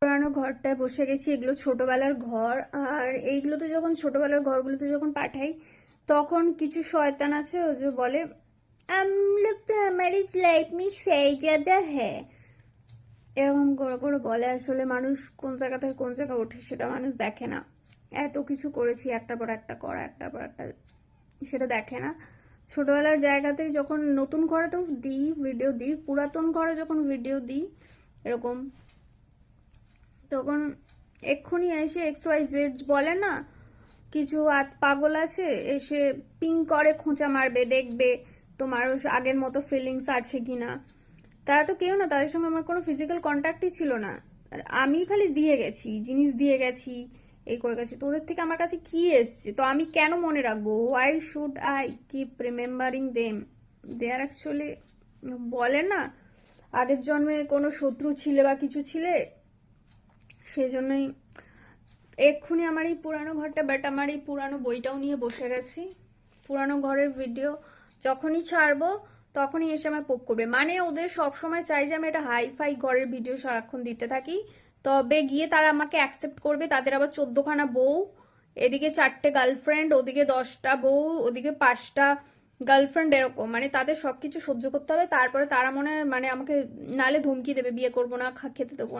পুরানো ঘরটায় বসে গেছি। এগুলো ছোটবেলার ঘর। আর এইগুলোতে যখন ছোটবেলার ঘরগুলোতে যখন পাঠাই, তখন কিছু শয়তান আছে ও যে বলে हम लोग तो हमारी लाइफ में शहजादा है, এরকম করে করে বলে। আসলে মানুষ কোন জায়গা থেকে কোন জায়গায় ওঠে সেটা মানুষ দেখে না। এত কিছু করেছি, একটার পর একটা করা, একটার পর একটা, সেটা দেখে না। ছোটবেলার জায়গাতে যখন নতুন ঘরে তো দিই, ভিডিও দিই, পুরাতন ঘরে যখন ভিডিও দিই এরকম, তখন এক্ষুনি এসে এক্স ওয়াই জেড বলে না, কিছু পাগল আছে এসে পিং করে খোঁচা মারবে, দেখবে তোমার আগের মতো ফিলিংস আছে কিনা। তারা তো কেউ না, তাদের সঙ্গে আমার কোনো ফিজিক্যাল কন্ট্যাক্টই ছিল না। আর আমি খালি দিয়ে গেছি, জিনিস দিয়ে গেছি, এই করে গেছি। তো ওদের থেকে আমার কাছে কি এসছে, তো আমি কেন মনে রাখবো? Why should I keep remembering them? They are actually, বলে না, আগের জন্মে কোনো শত্রু ছিলে বা কিছু ছিলে, সেই জন্যই এক্ষুনি আমার এই পুরানো ঘরটা, বাট আমার এই পুরানো বইটাও নিয়ে বসে গেছি। পুরানো ঘরের ভিডিও যখনই ছাড়বো তখনই এসে আমায় পোক করবে। মানে ওদের সবসময় চাই যে আমি একটা হাই ফাই ঘরের ভিডিও সারাক্ষণ দিতে থাকি, তবে গিয়ে তারা আমাকে অ্যাকসেপ্ট করবে। তাদের আবার 14খানা বউ, এদিকে 4টে গার্লফ্রেন্ড, ওদিকে 10টা বউ, ওদিকে 5টা গার্লফ্রেন্ড, এরকম। মানে তাদের সবকিছু সহ্য করতে হবে, তারপরে তারা মনে মানে আমাকে নালে ধমকি দেবে, বিয়ে করবো না, খেতে দেবো না।